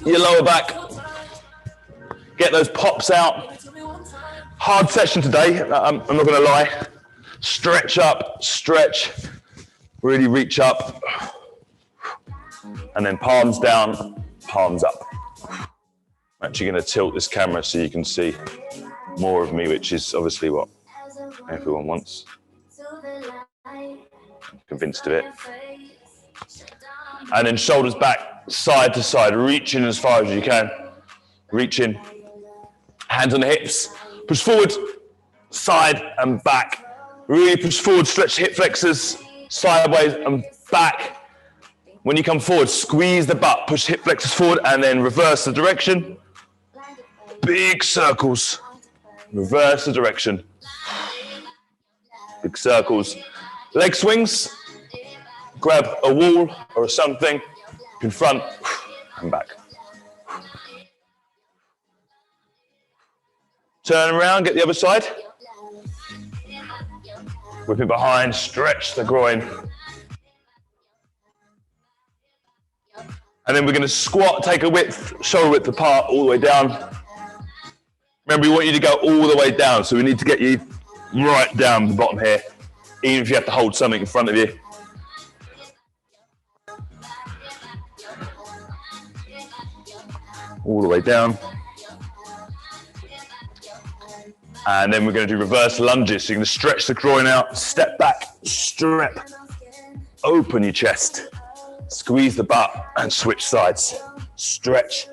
your lower back. Get those pops out. Hard session today, I'm not going to lie. Stretch up, stretch, really reach up. And then palms down, palms up. I'm actually going to tilt this camera so you can see more of me, which is obviously what everyone wants. I'm convinced of it. And then shoulders back, side to side, reaching as far as you can. Reaching, hands on the hips. Push forward, side and back. Really push forward, stretch hip flexors, sideways and back. When you come forward, squeeze the butt, push hip flexors forward and then reverse the direction. Big circles, reverse the direction. Big circles. Leg swings, grab a wall or something, in front and back. Turn around, get the other side. Whip it behind, stretch the groin. And then we're going to squat, take a width, shoulder width apart, all the way down. Remember, we want you to go all the way down, so we need to get you right down the bottom here, even if you have to hold something in front of you. All the way down. And then we're going to do reverse lunges. So you're going to stretch the groin out, step back, step, open your chest, squeeze the butt and switch sides. Stretch,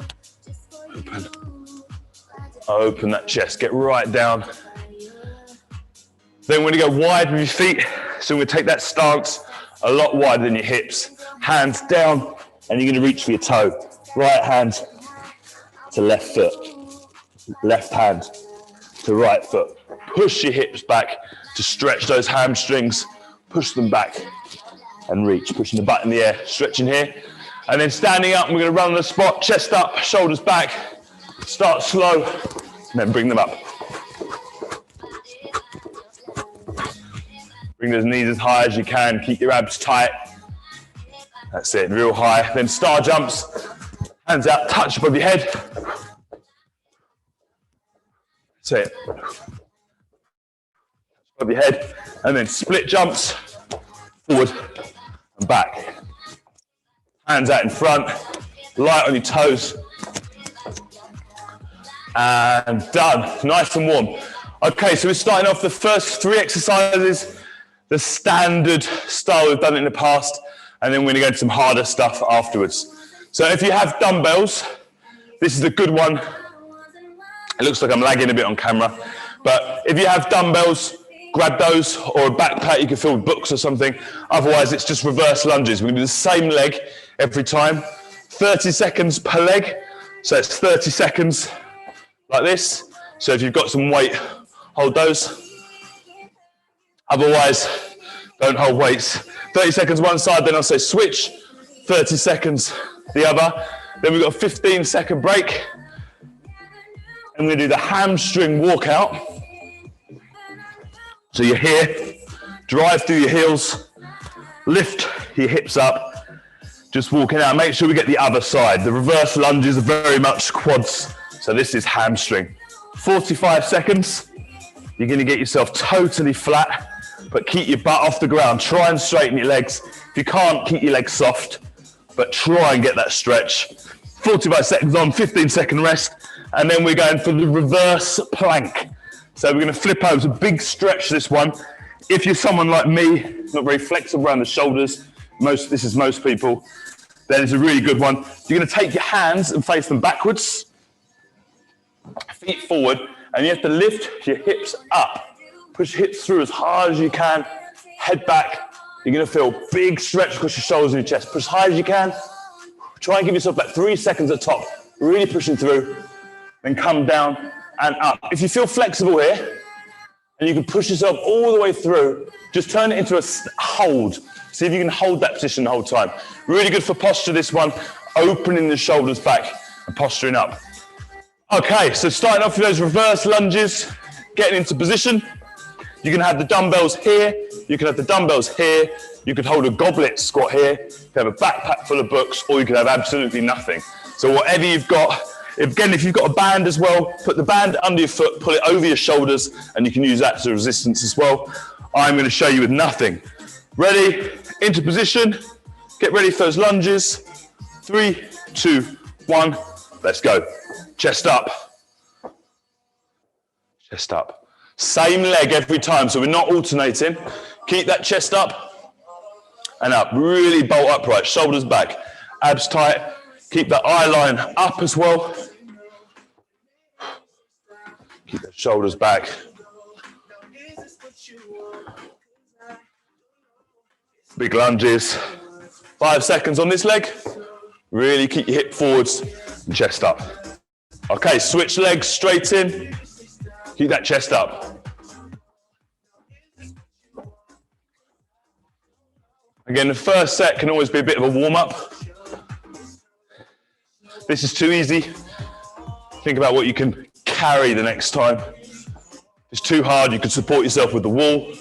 open, open that chest, get right down. Then we're going to go wide with your feet. So we're going to take that stance a lot wider than your hips. Hands down and you're going to reach for your toe. Right hand to left foot, left hand to right foot. Push your hips back to stretch those hamstrings. Push them back and reach. Pushing the butt in the air, stretching here. And then standing up, we're going to run on the spot, chest up, shoulders back. Start slow, and then bring them up. Bring those knees as high as you can. Keep your abs tight. That's it, real high. Then star jumps, hands out, touch above your head. That's it. Above your head, and then split jumps, forward and back. Hands out in front, light on your toes. And done, nice and warm. Okay, so we're starting off the first 3 exercises, the standard style we've done it in the past, and then we're gonna go into some harder stuff afterwards. So if you have dumbbells, this is a good one. It looks like I'm lagging a bit on camera, but if you have dumbbells, grab those, or a backpack you can fill with books or something. Otherwise, it's just reverse lunges. We're gonna do the same leg every time. 30 seconds per leg. So it's 30 seconds like this. So if you've got some weight, hold those. Otherwise, don't hold weights. 30 seconds one side, then I'll say switch. 30 seconds the other. Then we've got a 15-second break. And we're gonna do the hamstring walkout. So you're here, drive through your heels, lift your hips up, just walking out. Make sure we get the other side. The reverse lunges are very much quads. So this is hamstring. 45 seconds. You're gonna get yourself totally flat, but keep your butt off the ground. Try and straighten your legs. If you can't, keep your legs soft, but try and get that stretch. 45 seconds on, 15-second rest, and then we're going for the reverse plank. So we're gonna flip over, it's a big stretch this one. If you're someone like me, not very flexible around the shoulders, this is most people, then it's a really good one. You're gonna take your hands and face them backwards, feet forward, and you have to lift your hips up. Push your hips through as hard as you can, head back. You're gonna feel big stretch across your shoulders and your chest. Push as high as you can. Try and give yourself like 3 seconds at the top, really pushing through, then come down and up. If you feel flexible here, and you can push yourself all the way through, just turn it into a hold. See if you can hold that position the whole time. Really good for posture, this one, opening the shoulders back and posturing up. Okay, so starting off with those reverse lunges, getting into position. You can have the dumbbells here, you can have the dumbbells here, you could hold a goblet squat here, you can have a backpack full of books, or you could have absolutely nothing. So whatever you've got, again, if you've got a band as well, put the band under your foot, pull it over your shoulders, and you can use that as a resistance as well. I'm going to show you with nothing. Ready, into position, get ready for those lunges. 3, 2, 1, let's go. Chest up. Chest up. Same leg every time, so we're not alternating. Keep that chest up and up. Really bolt upright, shoulders back, abs tight. Keep that eye line up as well. Keep the shoulders back. Big lunges. 5 seconds on this leg. Really keep your hip forwards and chest up. Okay, switch legs straight in. Keep that chest up. Again, the first set can always be a bit of a warm-up. This is too easy. Think about what you can carry the next time. If it's too hard, you can support yourself with the wall.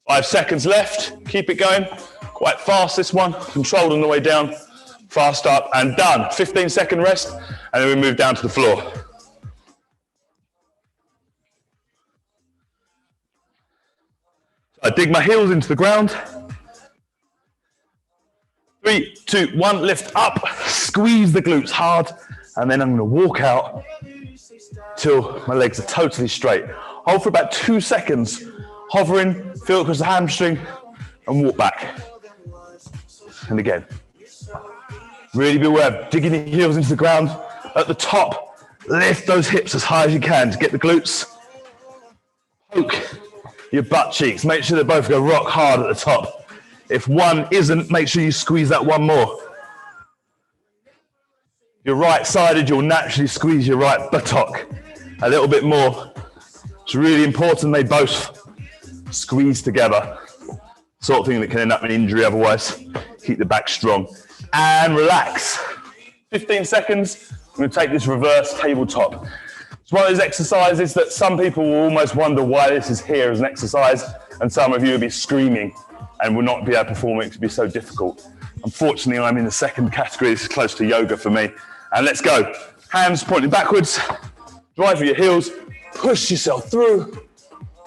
5 seconds left. Keep it going. Quite fast, this one. Controlled on the way down. Fast up and done. 15-second rest, and then we move down to the floor. I dig my heels into the ground. 3, 2, 1, lift up. Squeeze the glutes hard, and then I'm going to walk out till my legs are totally straight. Hold for about 2 seconds, hovering, feel across the hamstring, and walk back. And again. Really be aware of digging your heels into the ground. At the top, lift those hips as high as you can to get the glutes. Poke your butt cheeks. Make sure they both go rock hard at the top. If one isn't, make sure you squeeze that one more. If you're right-sided, you'll naturally squeeze your right buttock a little bit more. It's really important they both squeeze together. Sort of thing that can end up in injury otherwise. Keep the back strong. And relax. 15 seconds. I'm going to take this reverse tabletop. It's one of those exercises that some people will almost wonder why this is here as an exercise, and some of you will be screaming and will not be able to perform it because it will be so difficult. Unfortunately, I'm in the second category. This is close to yoga for me. And let's go. Hands pointing backwards. Drive with your heels. Push yourself through.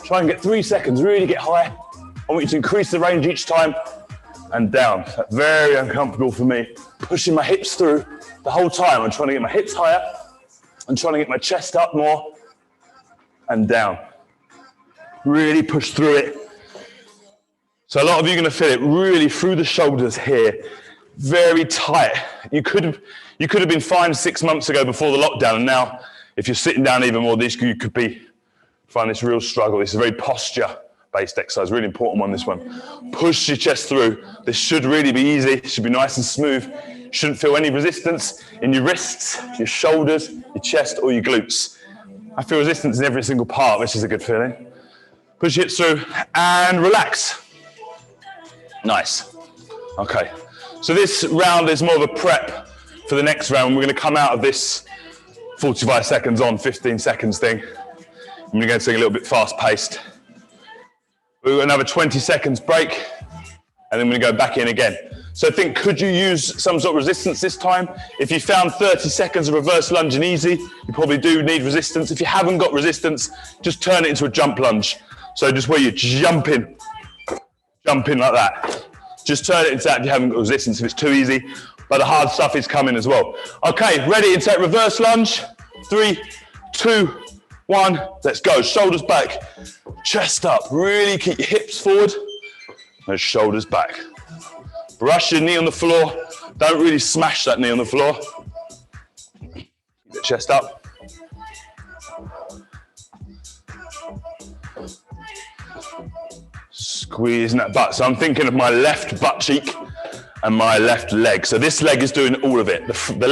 Try and get 3 seconds. Really get high. I want you to increase the range each time. And down. That's very uncomfortable for me. Pushing my hips through the whole time. I'm trying to get my hips higher. I'm trying to get my chest up more. And down. Really push through it. So a lot of you are going to feel it really through the shoulders here. Very tight. You could have been fine 6 months ago before the lockdown, and now if you're sitting down even more, you could find this real struggle. This is a very posture-based exercise, really important one, this one. Push your chest through. This should really be easy. It should be nice and smooth. You shouldn't feel any resistance in your wrists, your shoulders, your chest, or your glutes. I feel resistance in every single part, which is a good feeling. Push your hips through and relax. Nice. Okay. So this round is more of a prep for the next round. We're going to come out of this 45 seconds on, 15 seconds thing. I'm going to sing a little bit fast paced. We've got another 20 seconds break, and then we're going to go back in again. So think, could you use some sort of resistance this time? If you found 30 seconds of reverse lunging easy, you probably do need resistance. If you haven't got resistance, just turn it into a jump lunge. So just where you're jumping like that. Just turn it into that if you haven't got resistance, if it's too easy. But the hard stuff is coming as well. Okay, ready into that reverse lunge. 3, 2, 1, let's go. Shoulders back, chest up. Really keep your hips forward. Those shoulders back. Brush your knee on the floor. Don't really smash that knee on the floor. Keep the chest up. Squeezing that butt. So I'm thinking of my left butt cheek and my left leg. So this leg is doing all of it. The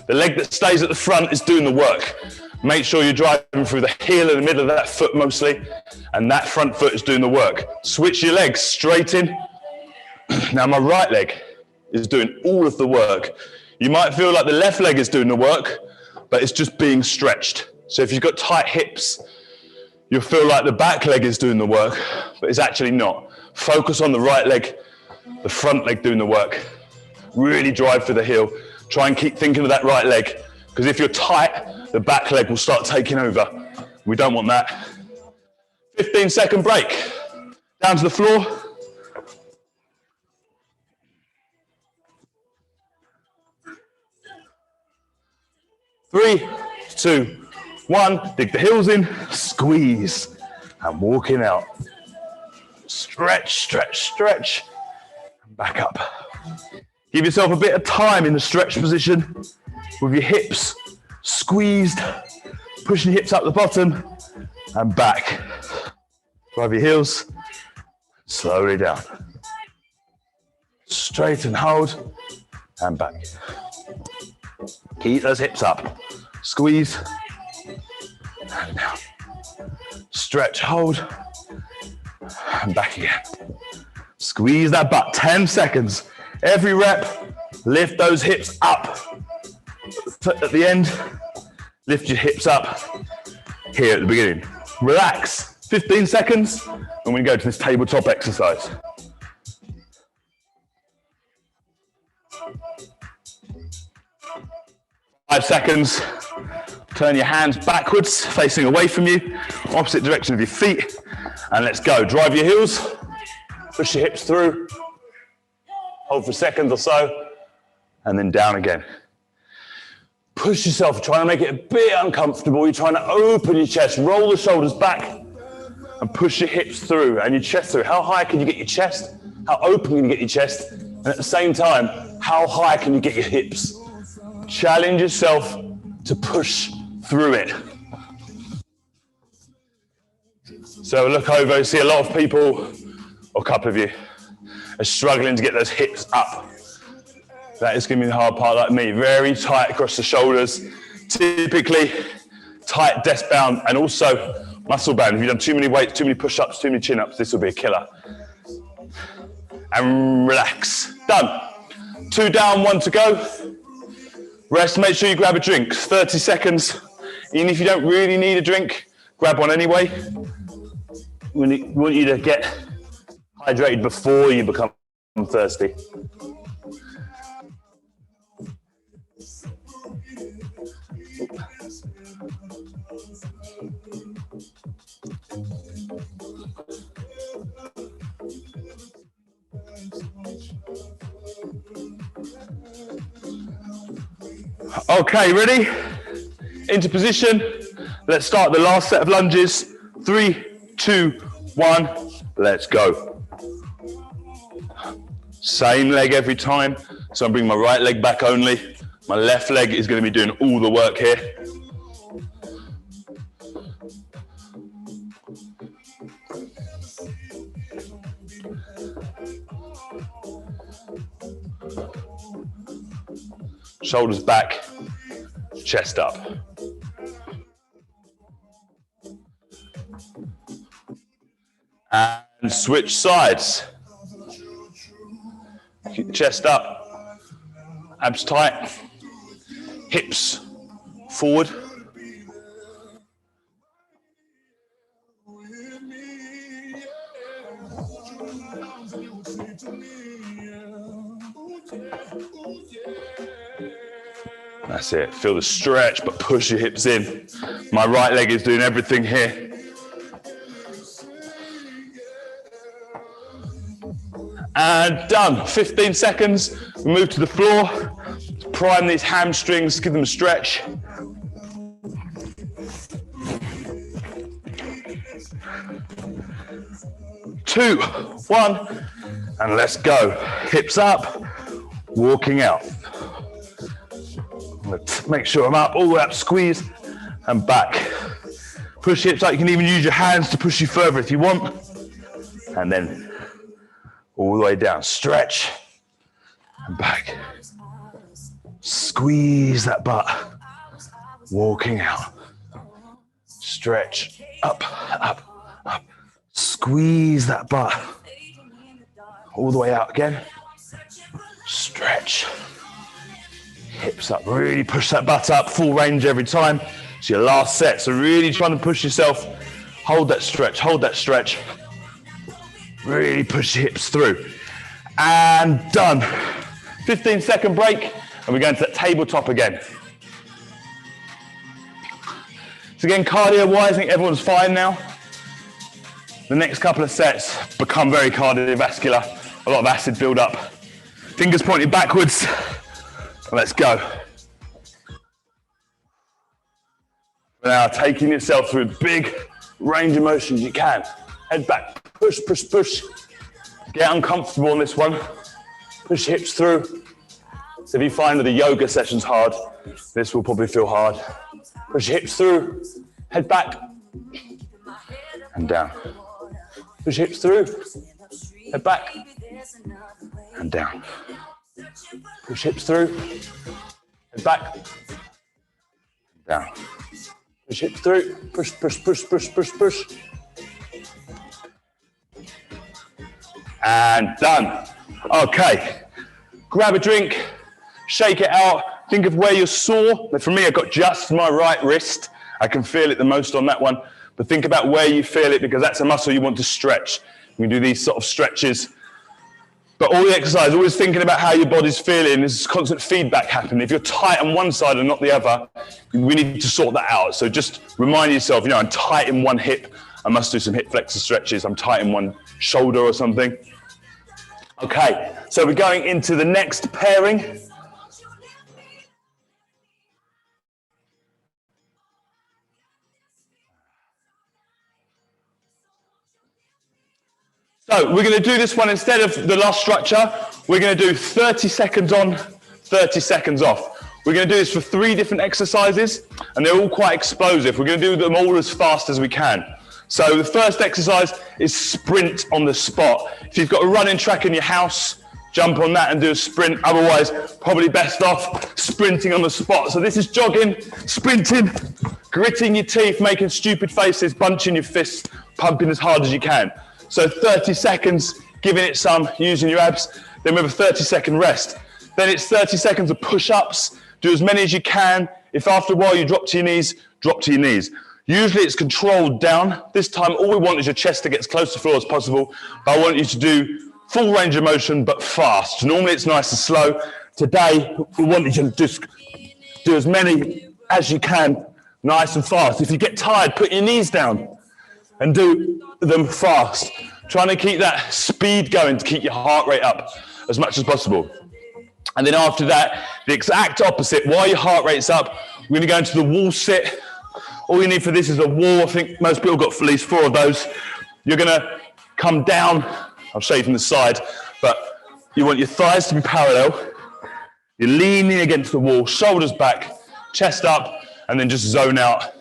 leg that stays at the front is doing the work. Make sure you're driving through the heel in the middle of that foot mostly, and that front foot is doing the work. Switch your legs straight in. Now my right leg is doing all of the work. You might feel like the left leg is doing the work, but it's just being stretched. So if you've got tight hips, you'll feel like the back leg is doing the work, but it's actually not. Focus on the right leg, the front leg doing the work. Really drive for the heel. Try and keep thinking of that right leg, because if you're tight, the back leg will start taking over. We don't want that. 15-second break. Down to the floor. 3, 2, 1. Dig the heels in, squeeze, and walking out. Stretch, stretch, stretch, and back up. Give yourself a bit of time in the stretch position with your hips squeezed, pushing your hips up the bottom and back. Drive your heels slowly down. Straight and hold and back. Keep those hips up. Squeeze and down. Stretch, hold and back again. Squeeze that butt. 10 seconds. Every rep, lift those hips up. At the end, lift your hips up here at the beginning. Relax. 15 seconds, and we go to this tabletop exercise. Five seconds. Turn your hands backwards, facing away from you, opposite direction of your feet, and let's go. Drive your heels, push your hips through, hold for a second or so, and then down again. Push yourself, trying to make it a bit uncomfortable. You're trying to open your chest, roll the shoulders back, and push your hips through and your chest through. How high can you get your chest? How open can you get your chest? And at the same time, how high can you get your hips? Challenge yourself to push through it. So look over, see a lot of people, or a couple of you, are struggling to get those hips up. That is going to be the hard part, like me. Very tight across the shoulders. Typically, tight desk bound and also muscle bound. If you've done too many weights, too many push-ups, too many chin-ups, this will be a killer. And relax. Done. 2 down, 1 to go. Rest, make sure you grab a drink. 30 seconds. Even if you don't really need a drink, grab one anyway. We want you to get hydrated before you become thirsty. Okay, ready? Into position. Let's start the last set of lunges. 3, 2, 1. Let's go. Same leg every time. So I'm bringing my right leg back only. My left leg is going to be doing all the work here. Shoulders back, chest up. And switch sides. Keep the chest up, abs tight, hips forward. That's it. Feel the stretch, but push your hips in. My right leg is doing everything here. And done. 15 seconds. We move to the floor. Prime these hamstrings. Give them a stretch. Two, 1, and let's go. Hips up. Walking out. Let's make sure I'm up, all the way up, squeeze, and back. Push hips up. You can even use your hands to push you further if you want. And then all the way down. Stretch, and back. Squeeze that butt. Walking out. Stretch, up, up, up. Squeeze that butt. All the way out again. Stretch. Hips up, really push that butt up, full range every time. It's your last set, so really trying to push yourself. Hold that stretch, hold that stretch. Really push your hips through. And done. 15-second break, and we're going to that tabletop again. So again, cardio-wise, I think everyone's fine now. The next couple of sets become very cardiovascular, a lot of acid build-up. Fingers pointed backwards. Let's go. Now, taking yourself through as big range of motion as you can. Head back, push, push, push. Get uncomfortable on this one. Push hips through. So if you find that the yoga session's hard, this will probably feel hard. Push hips through, head back, and down. Push hips through, head back, and down. Push hips through, head back, and down. Push hips through, push, push, push, push, push, push. And done. Okay, grab a drink, shake it out. Think of where you're sore. For me, I've got just my right wrist. I can feel it the most on that one. But think about where you feel it, because that's a muscle you want to stretch. You can do these sort of stretches. But all the exercise, always thinking about how your body's feeling. There's constant feedback happening. If you're tight on one side and not the other, we need to sort that out. So just remind yourself, you know, I'm tight in one hip. I must do some hip flexor stretches. I'm tight in one shoulder or something. Okay, so we're going into the next pairing. So we're going to do this one instead of the last structure. We're going to do 30 seconds on, 30 seconds off. We're going to do this for 3 different exercises, and they're all quite explosive. We're going to do them all as fast as we can. So the first exercise is sprint on the spot. If you've got a running track in your house, jump on that and do a sprint. Otherwise, probably best off sprinting on the spot. So this is jogging, sprinting, gritting your teeth, making stupid faces, bunching your fists, pumping as hard as you can. So 30 seconds, giving it some, using your abs, then we have a 30-second rest. Then it's 30 seconds of push-ups. Do as many as you can. If after a while you drop to your knees, drop to your knees. Usually it's controlled down. This time all we want is your chest to get as close to the floor as possible. But I want you to do full range of motion, but fast. Normally it's nice and slow. Today, we want you to just do as many as you can, nice and fast. If you get tired, put your knees down and do them fast. Trying to keep that speed going to keep your heart rate up as much as possible. And then after that, the exact opposite. While your heart rate's up, we're going to go into the wall sit. All you need for this is a wall. I think most people got at least 4 of those. You're going to come down. I'll show you from the side, but you want your thighs to be parallel. You're leaning against the wall, shoulders back, chest up, and then just zone out.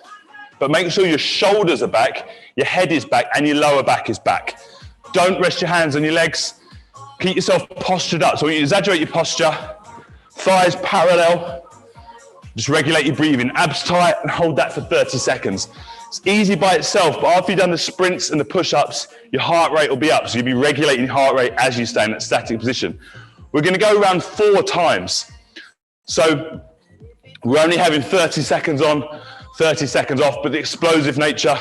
But make sure your shoulders are back, your head is back, and your lower back is back. Don't rest your hands on your legs. Keep yourself postured up. So when you exaggerate your posture, thighs parallel, just regulate your breathing. Abs tight and hold that for 30 seconds. It's easy by itself, but after you've done the sprints and the push-ups, your heart rate will be up. So you'll be regulating your heart rate as you stay in that static position. We're going to go around 4 times. So we're only having 30 seconds on, 30 seconds off, but the explosive nature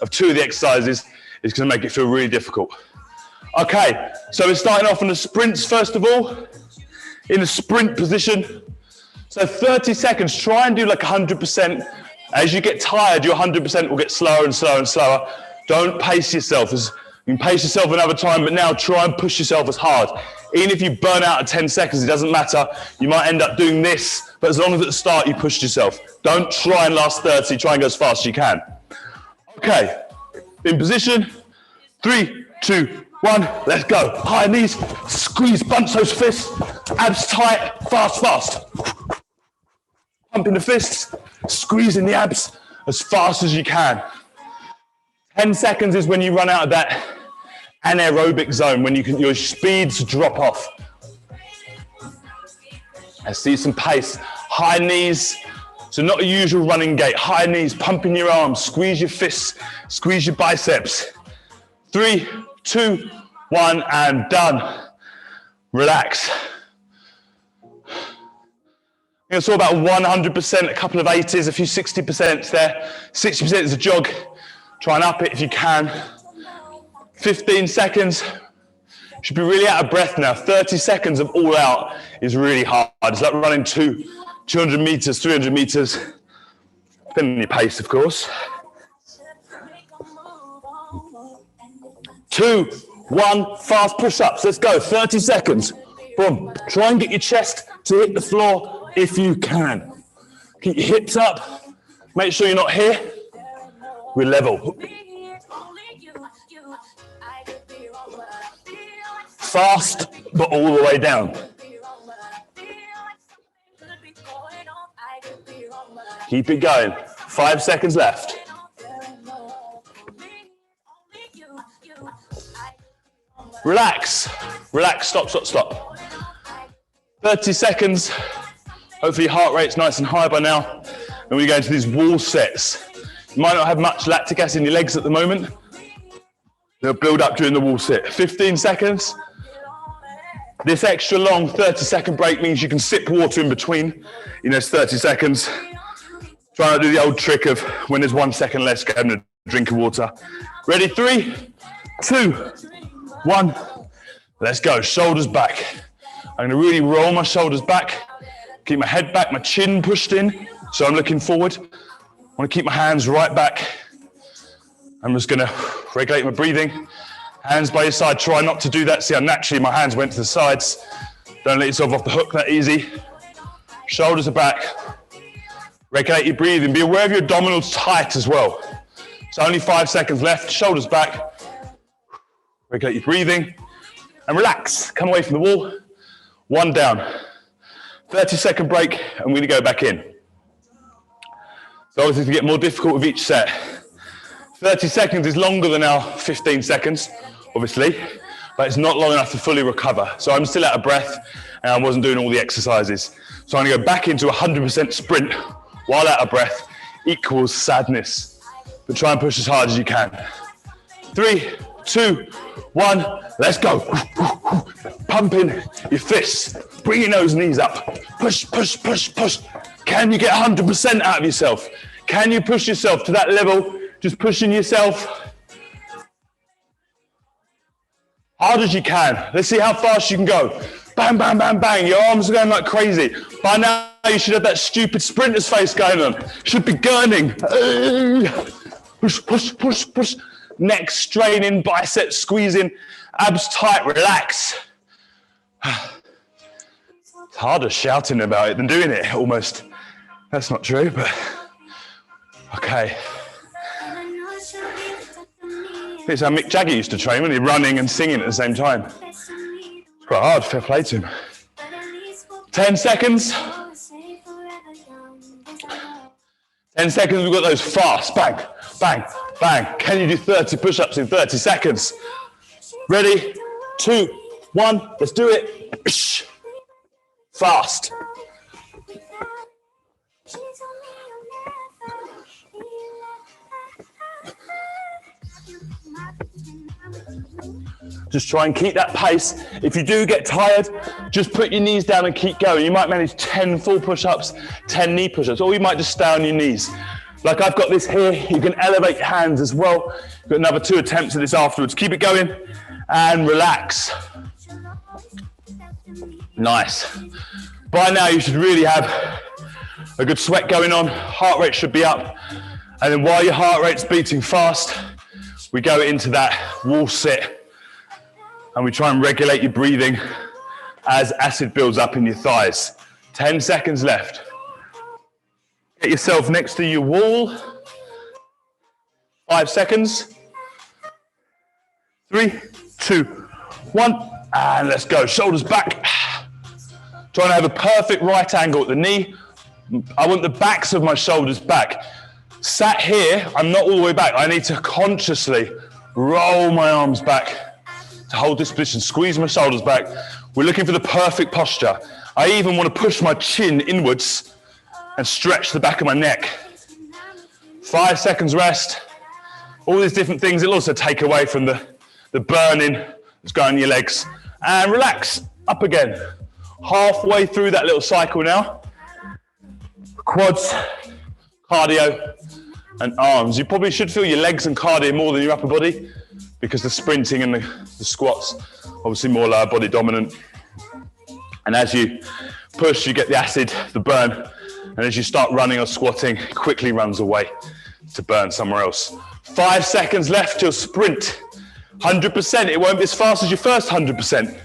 of 2 of the exercises is going to make it feel really difficult. Okay, so we're starting off on the sprints first of all, in a sprint position. So 30 seconds, try and do like 100%. As you get tired, your 100% will get slower and slower and slower. Don't pace yourself. You can pace yourself another time, but now try and push yourself as hard. Even if you burn out at 10 seconds, it doesn't matter. You might end up doing this, but as long as at the start you pushed yourself. Don't try and last 30, try and go as fast as you can. Okay, in position, 3, 2, 1, let's go. High knees, squeeze, bunch those fists, abs tight, fast, fast. Pumping the fists, squeezing the abs as fast as you can. 10 seconds is when you run out of that anaerobic zone, when your speeds drop off. I see some pace. High knees, so not a usual running gait. High knees, pumping your arms, squeeze your fists, squeeze your biceps. 3, 2, 1, and done. Relax. It's all about 100%, a couple of 80s, a few 60% there. 60% is a jog. Try and up it if you can. 15 seconds. Should be really out of breath now. 30 seconds of all out is really hard. It's like running 200 meters, 300 meters, depending on your pace, of course. 2, 1, fast push-ups. Let's go, 30 seconds. Boom. Try and get your chest to hit the floor if you can. Keep your hips up. Make sure you're not here. We're level. Fast, but all the way down. Keep it going. 5 seconds left. Relax. Relax. Stop, stop, stop. 30 seconds. Hopefully your heart rate's nice and high by now. And we go into these wall sets. You might not have much lactic acid in your legs at the moment. They'll build up during the wall sit. 15 seconds. This extra long 30-second break means you can sip water in between. You know, it's 30 seconds. Try not to do the old trick of when there's 1 second less, go and a drink of water. Ready? 3, 2, 1. Let's go. Shoulders back. I'm going to really roll my shoulders back. Keep my head back, my chin pushed in. So I'm looking forward. I want to keep my hands right back. I'm just going to regulate my breathing. Hands by your side, try not to do that. See how naturally my hands went to the sides. Don't let yourself off the hook that easy. Shoulders are back. Regulate your breathing. Be aware of your abdominals tight as well. So only 5 seconds left. Shoulders back. Regulate your breathing. And relax. Come away from the wall. 1 down. 30-second break, and we're going to go back in. So obviously it's going to get more difficult with each set. 30 seconds is longer than our 15 seconds, obviously, but it's not long enough to fully recover. So I'm still out of breath, and I wasn't doing all the exercises. So I'm going to go back into 100% sprint while out of breath equals sadness. But try and push as hard as you can. 3, 2, 1, let's go. Pumping your fists. Bring your nose and knees up. Push, push, push, push. Can you get 100% out of yourself? Can you push yourself to that level? Just pushing yourself hard as you can. Let's see how fast you can go. Bang, bang, bang, bang. Your arms are going like crazy. By now, you should have that stupid sprinter's face going on. Should be gurning. Push, push, push, push. Neck straining, biceps squeezing, abs tight, relax. It's harder shouting about it than doing it, almost. That's not true, but okay. It's how Mick Jagger used to train, when he running and singing at the same time. It's quite hard, fair play to him. 10 seconds. 10 seconds, we've got those fast, bang, bang, bang. Can you do 30 push-ups in 30 seconds? Ready? 2, 1, let's do it. Fast. Just try and keep that pace. If you do get tired, just put your knees down and keep going. You might manage 10 full push-ups, 10 knee push-ups, or you might just stay on your knees. Like I've got this here, you can elevate your hands as well. You've got another 2 attempts at this afterwards. Keep it going and relax. Nice. By now you should really have a good sweat going on. Heart rate should be up. And then while your heart rate's beating fast, we go into that wall sit. And we try and regulate your breathing as acid builds up in your thighs. 10 seconds left. Get yourself next to your wall. 5 seconds. 3, 2, 1. And let's go. Shoulders back. Trying to have a perfect right angle at the knee. I want the backs of my shoulders back. Sat here, I'm not all the way back. I need to consciously roll my arms back to hold this position, squeeze my shoulders back. We're looking for the perfect posture. I even want to push my chin inwards and stretch the back of my neck. 5 seconds rest. All these different things. It'll also take away from the burning that's going in your legs. And relax, up again. Halfway through that little cycle now. Quads, cardio, and arms. You probably should feel your legs and cardio more than your upper body. because the sprinting and the squats, obviously more lower body dominant. And as you push, you get the acid, the burn. And as you start running or squatting, it quickly runs away to burn somewhere else. 5 seconds left till sprint. 100%. It won't be as fast as your first 100%.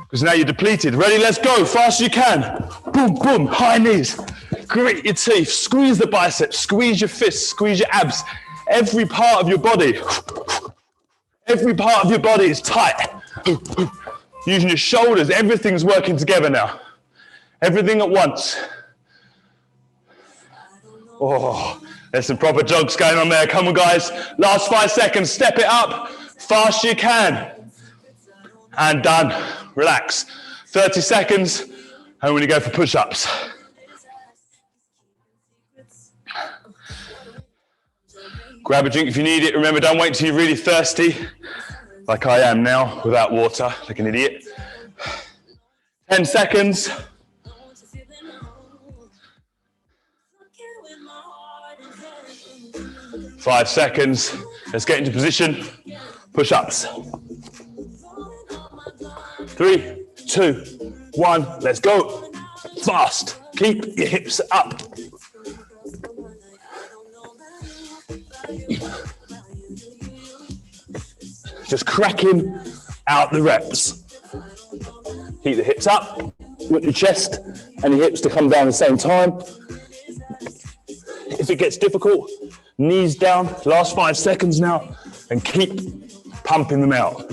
Because now you're depleted. Ready, let's go. Fast as you can. Boom, boom, high knees. Grit your teeth. Squeeze the biceps. Squeeze your fists. Squeeze your abs. Every part of your body. Every part of your body is tight. Using your shoulders. Everything's working together now. Everything at once. Oh, there's some proper jogs going on there. Come on, guys. Last 5 seconds. Step it up. Fast as you can. And done. Relax. 30 seconds. And we're going to go for push-ups. Grab a drink if you need it. Remember, don't wait till you're really thirsty, like I am now, without water, like an idiot. 10 seconds. 5 seconds. Let's get into position. Push-ups. 3, 2, 1. Let's go. Fast. Keep your hips up. Just cracking out the reps. Keep the hips up. You want your chest and your hips to come down at the same time. If it gets difficult, knees down. Last 5 seconds now, and keep pumping them out.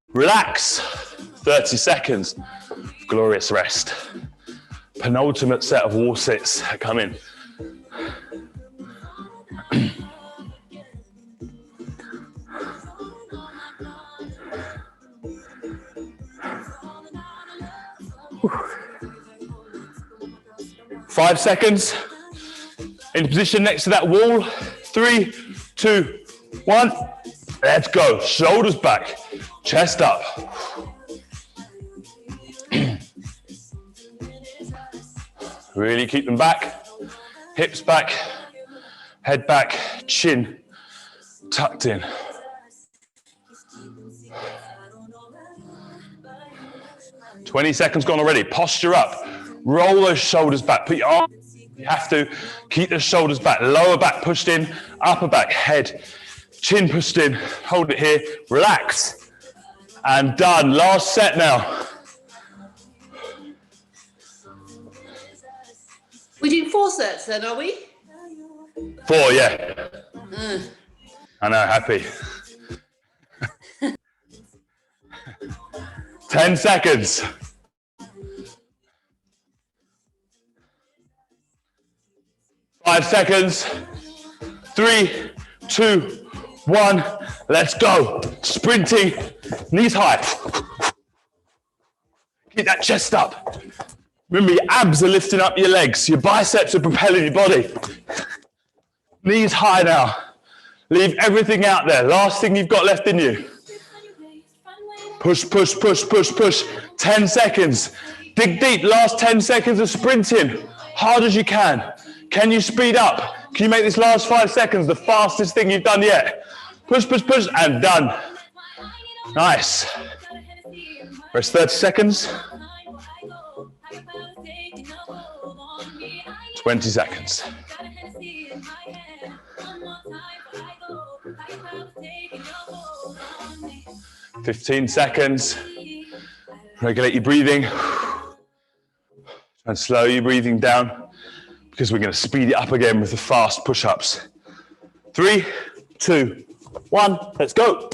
Relax. 30 seconds. Glorious rest. Penultimate set of wall sits come in. Five seconds. In position next to that wall. 3, 2, 1. Let's go. Shoulders back. Chest up. Really keep them back. Hips back. Head back. Chin tucked in. "20 seconds gone already. Posture up. Roll those shoulders back. Put your arms. You have to keep the shoulders back. Lower back pushed in. Upper back. Head. Chin pushed in. Hold it here. Relax. And done. Last set now. We're doing 4 sets then, are we? 4, yeah. I know, happy. 10 seconds. 5 seconds. 3, 2, 1. Let's go. Sprinting. Knees high. Keep that chest up. Remember, your abs are lifting up your legs. Your biceps are propelling your body. Knees high now. Leave everything out there. Last thing you've got left in you. Push, push, push, push, push. 10 seconds. Dig deep. Last 10 seconds of sprinting. Hard as you can. Can you speed up? Can you make this last 5 seconds the fastest thing you've done yet? Push, push, push, and done. Nice. Rest 30 seconds. 20 seconds. 15 seconds. Regulate your breathing. Try and slow your breathing down because we're going to speed it up again with the fast push-ups. 3, 2, 1. Let's go.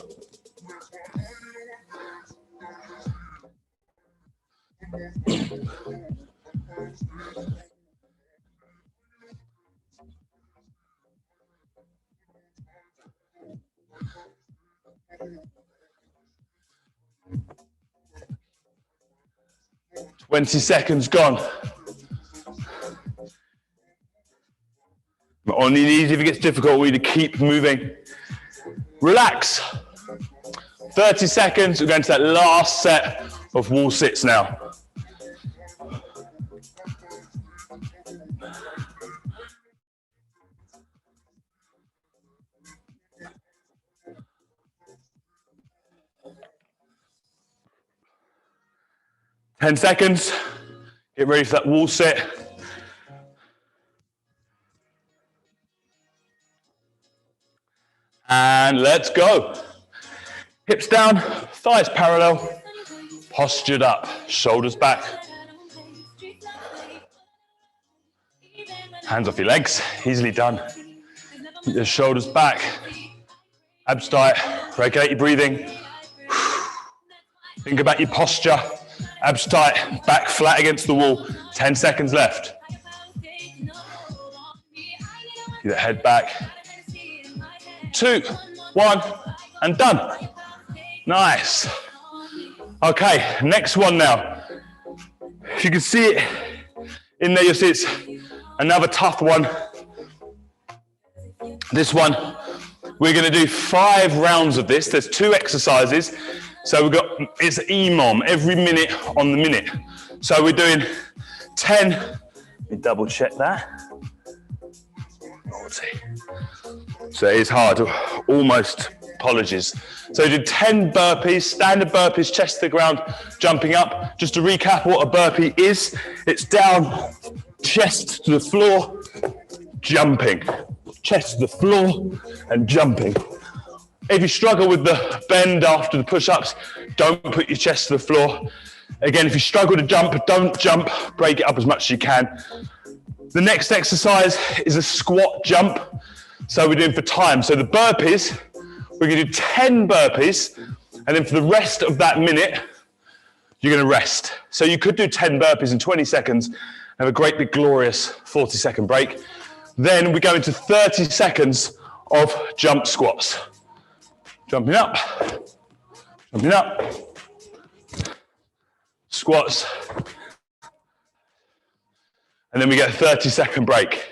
"20 seconds gone. On your knees if it gets difficult, we need to keep moving. Relax. 30 seconds. We're going to that last set of wall sits now. 10 seconds. Get ready for that wall sit. And let's go. Hips down, thighs parallel, postured up, shoulders back. Hands off your legs, easily done. Keep the shoulders back, abs tight, regulate your breathing. Think about your posture, abs tight, back flat against the wall. 10 seconds left. Keep the head back. 2, 1, and done. Nice. Okay, next one now. If you can see it in there, you'll see it's another tough one. This one, we're going to do 5 rounds of this. There's 2 exercises. So we've got, it's EMOM, every minute on the minute. So we're doing 10, let me double check that. So it is hard, almost, apologies. So we did 10 burpees, standard burpees, chest to the ground, jumping up. Just to recap what a burpee is, it's down, chest to the floor, jumping. Chest to the floor and jumping. If you struggle with the bend after the push-ups, don't put your chest to the floor. Again, if you struggle to jump, don't jump, break it up as much as you can. The next exercise is a squat jump. So we're doing for time. So the burpees, we're going to do 10 burpees, and then for the rest of that minute, you're going to rest. So you could do 10 burpees in 20 seconds, have a great big glorious 40-second break. Then we go into 30 seconds of jump squats. Jumping up, squats, and then we get a 30-second break.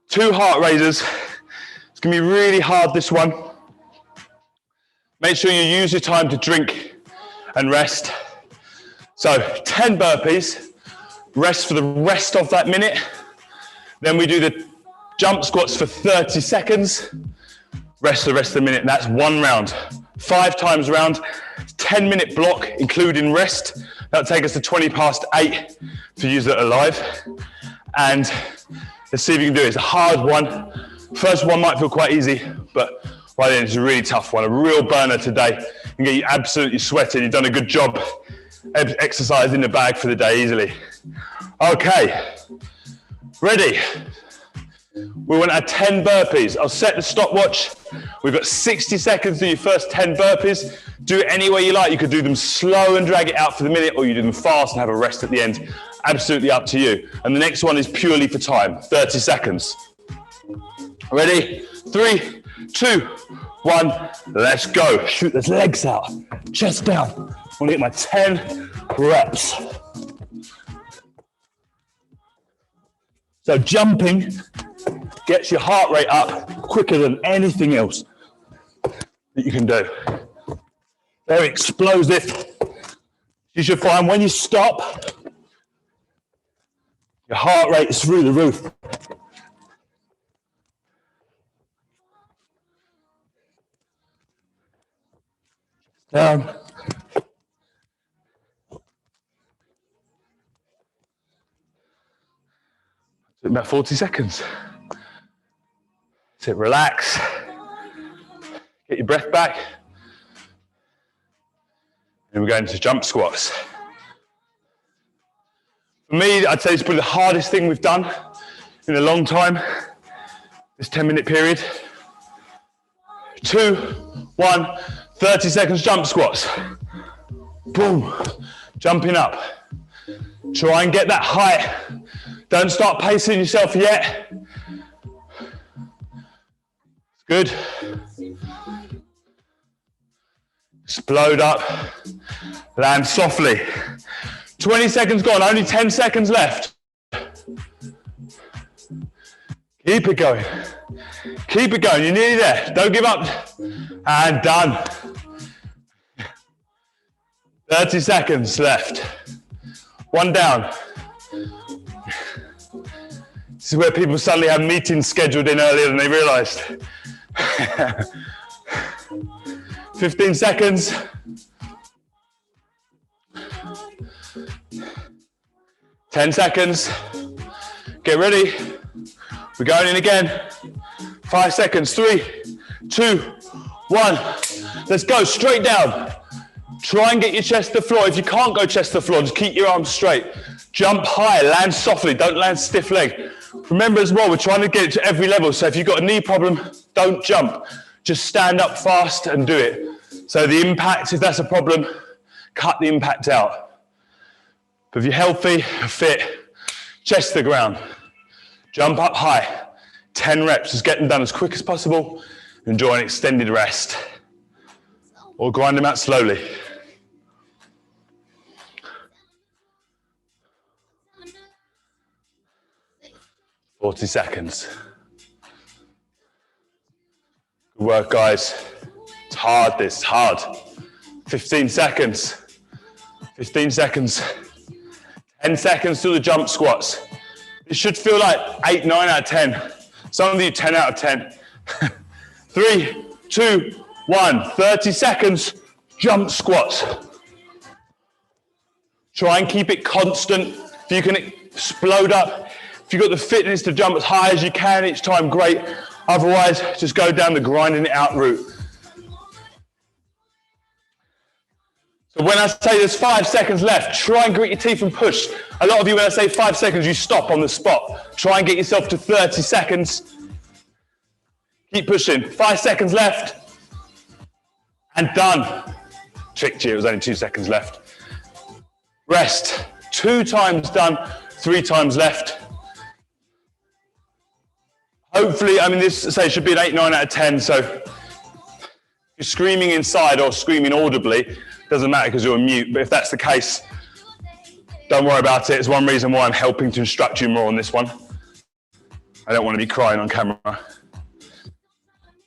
2 heart raisers. It's going to be really hard, this one. Make sure you use your time to drink and rest. So 10 burpees, rest for the rest of that minute. Then we do the jump squats for 30 seconds, rest the rest of the minute, and that's 1 round. 5 times a round, 10-minute block, including rest. That'll take us to 8:20 to use it alive. And let's see if you can do it. It's a hard one. First one might feel quite easy, but by then it's a really tough one, a real burner today. And get you absolutely sweating. You've done a good job exercise in the bag for the day easily. Okay, ready? We want our 10 burpees. I'll set the stopwatch. We've got 60 seconds to do your first 10 burpees. Do it any way you like. You could do them slow and drag it out for the minute, or you do them fast and have a rest at the end. Absolutely up to you. And the next one is purely for time, 30 seconds. Ready? 3, 2, 1, let's go. Shoot those legs out, chest down. I want to get my 10 reps. So jumping gets your heart rate up quicker than anything else that you can do. Very explosive. You should find when you stop, your heart rate is through the roof. Down. About 40 seconds. Sit, relax. Get your breath back. And we're going to jump squats. For me, I'd say it's probably the hardest thing we've done in a long time, this 10-minute period. 2, 1, 30 seconds jump squats. Boom, jumping up. Try and get that height. Don't start pacing yourself yet. Good. Explode up. Land softly. 20 seconds gone, only 10 seconds left. Keep it going. Keep it going, you're nearly there. Don't give up. And done. 30 seconds left. 1 down. This is where people suddenly have meetings scheduled in earlier than they realized. 15 seconds. 10 seconds. Get ready. We're going in again. 5 seconds. 3, 2, 1. Let's go. Straight down. Try and get your chest to the floor. If you can't go chest to the floor, just keep your arms straight. Jump high. Land softly. Don't land stiff leg. Remember as well, we're trying to get it to every level. So if you've got a knee problem, don't jump. Just stand up fast and do it. So the impact, if that's a problem, cut the impact out. But if you're healthy, fit, chest to the ground. Jump up high. 10 reps. Just get them done as quick as possible. Enjoy an extended rest. Or grind them out slowly. Forty seconds. Good work, guys. It's hard, this, it's hard. 15 seconds. 15 seconds. 10 seconds to the jump squats. It should feel like 8, 9 out of 10. Some of you 10 out of 10. 3, 2, 1. 30 seconds, jump squats. Try and keep it constant. If you can explode up, if you've got the fitness to jump as high as you can each time, great. Otherwise, just go down the grinding it out route. So when I say there's 5 seconds left, try and grit your teeth and push. A lot of you, when I say 5 seconds, you stop on the spot. Try and get yourself to 30 seconds. Keep pushing. 5 seconds left. And done. Tricked you, it was only 2 seconds left. Rest. 2 times done, 3 times left. Hopefully, I mean, this should be an 8, 9 out of 10, so if you're screaming inside or screaming audibly, doesn't matter because you're on mute, but if that's the case, don't worry about it. It's one reason why I'm helping to instruct you more on this one. I don't want to be crying on camera.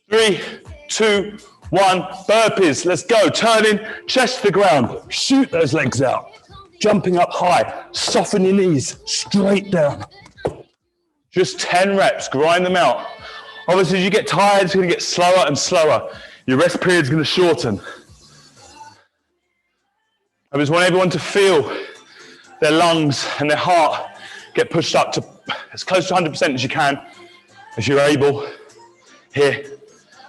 3, 2, 1, burpees. Let's go. Turning, chest to the ground. Shoot those legs out. Jumping up high. Soften your knees. Straight down. Just 10 reps. Grind them out. Obviously, as you get tired, it's going to get slower and slower. Your rest period is going to shorten. I just want everyone to feel their lungs and their heart get pushed up to as close to 100% as you can, as you're able. Here.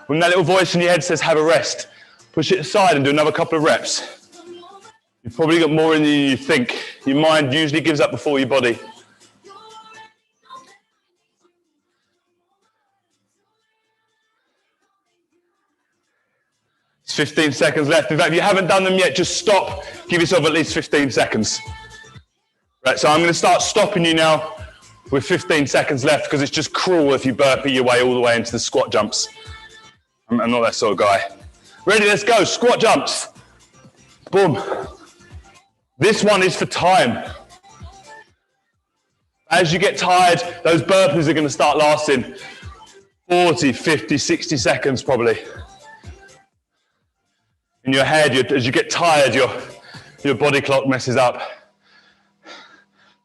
When that little voice in your head says, have a rest, push it aside and do another couple of reps. You've probably got more in you than you think. Your mind usually gives up before your body. It's 15 seconds left. In fact, if you haven't done them yet, just stop. Give yourself at least 15 seconds. Right, so I'm going to start stopping you now with 15 seconds left because it's just cruel if you burpee your way all the way into the squat jumps. I'm not that sort of guy. Ready, let's go. Squat jumps. Boom. This one is for time. As you get tired, those burpees are going to start lasting 40, 50, 60 seconds probably. In your head, as you get tired, your body clock messes up.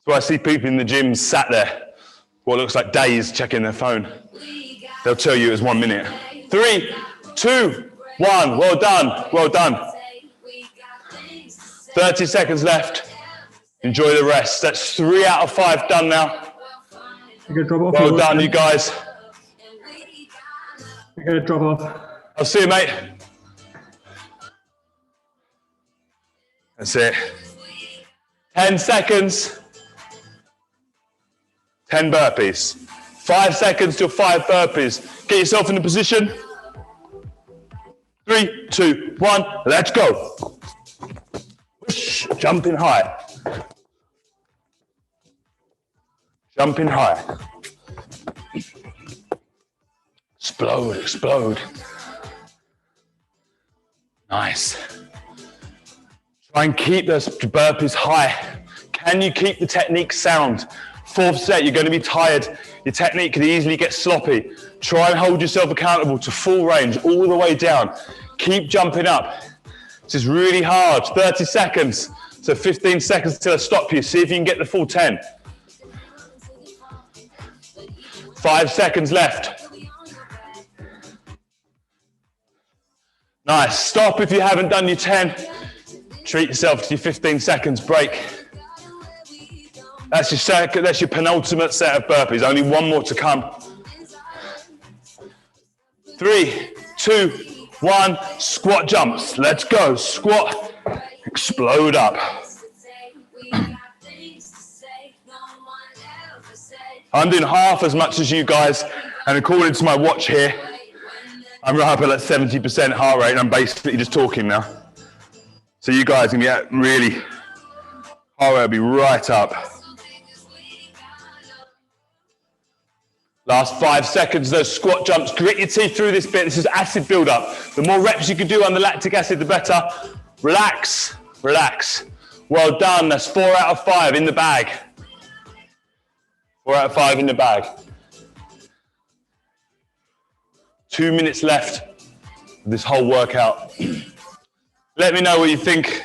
So I see people in the gym sat there, what looks like days checking their phone. They'll tell you it's 1 minute. 3, 2, 1. Well done. Well done. 30 seconds left. Enjoy the rest. That's 3 out of 5 done now. Well done, you guys. You're going to drop off. I'll see you, mate. That's it. 10 seconds. 10 burpees. 5 seconds till 5 burpees. Get yourself in a position. 3, 2, 1. Let's go. Whoosh. Jumping high. Jumping high. Explode, explode. Nice. Try and keep those burpees high. Can you keep the technique sound? 4th set, you're going to be tired. Your technique could easily get sloppy. Try and hold yourself accountable to full range, all the way down. Keep jumping up. This is really hard. 30 seconds. So 15 seconds till I stop you. See if you can get the full 10. 5 seconds left. Nice. Stop if you haven't done your 10. Treat yourself to your 15 seconds break. That's your second, that's your penultimate set of burpees. Only one more to come. 3, 2, 1, squat jumps. Let's go. Squat, explode up. I'm doing half as much as you guys, and according to my watch here, I'm right up at like 70% heart rate, and I'm basically just talking now. So you guys can get really, heart rate will be right up. Last 5 seconds, those squat jumps. Grit your teeth through this bit. This is acid buildup. The more reps you can do on the lactic acid, the better. Relax, relax. Well done. That's 4 out of 5 in the bag. 4 out of 5 in the bag. 2 minutes left of this whole workout. Let me know what you think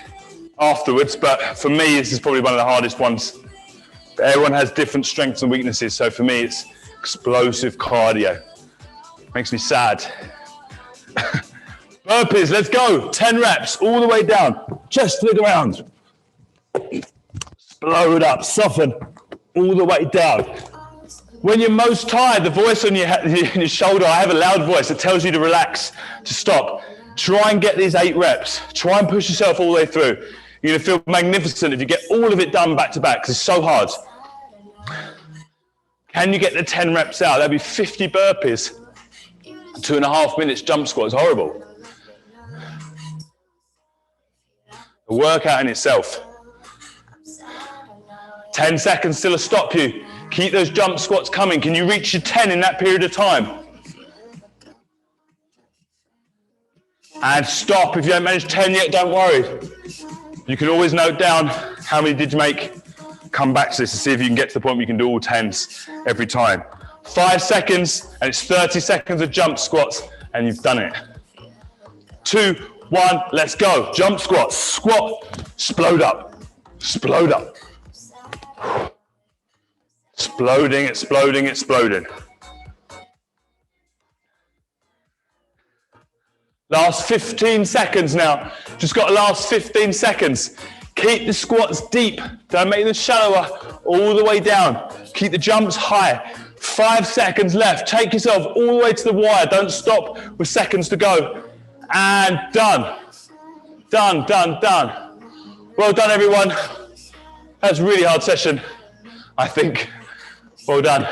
afterwards, but for me, this is probably one of the hardest ones. But everyone has different strengths and weaknesses, so for me, it's explosive cardio. Makes me sad. Burpees, let's go. 10 reps, all the way down. Chest to the ground. Explode up, soften, all the way down. When you're most tired, the voice on your shoulder, I have a loud voice that tells you to relax, to stop. Try and get these 8 reps. Try and push yourself all the way through. You're gonna feel magnificent if you get all of it done back to back, because it's so hard. Can you get the 10 reps out? That'd be 50 burpees. 2.5 minutes jump squat is horrible. A workout in itself. 10 seconds still to stop you. Keep those jump squats coming. Can you reach your 10 in that period of time? And stop. If you haven't managed 10 yet, don't worry. You can always note down how many did you make. Come back to this to see if you can get to the point where you can do all 10s every time. 5 seconds, and it's 30 seconds of jump squats, and you've done it. 2, 1, let's go. Jump squats, squat, explode up, explode up. Exploding, exploding, exploding. Last 15 seconds now. Just got to last 15 seconds. Keep the squats deep. Don't make them shallower. All the way down. Keep the jumps high. 5 seconds left. Take yourself all the way to the wire. Don't stop with seconds to go. And done. Done, done, done. Well done, everyone. That was a really hard session, I think. Well done.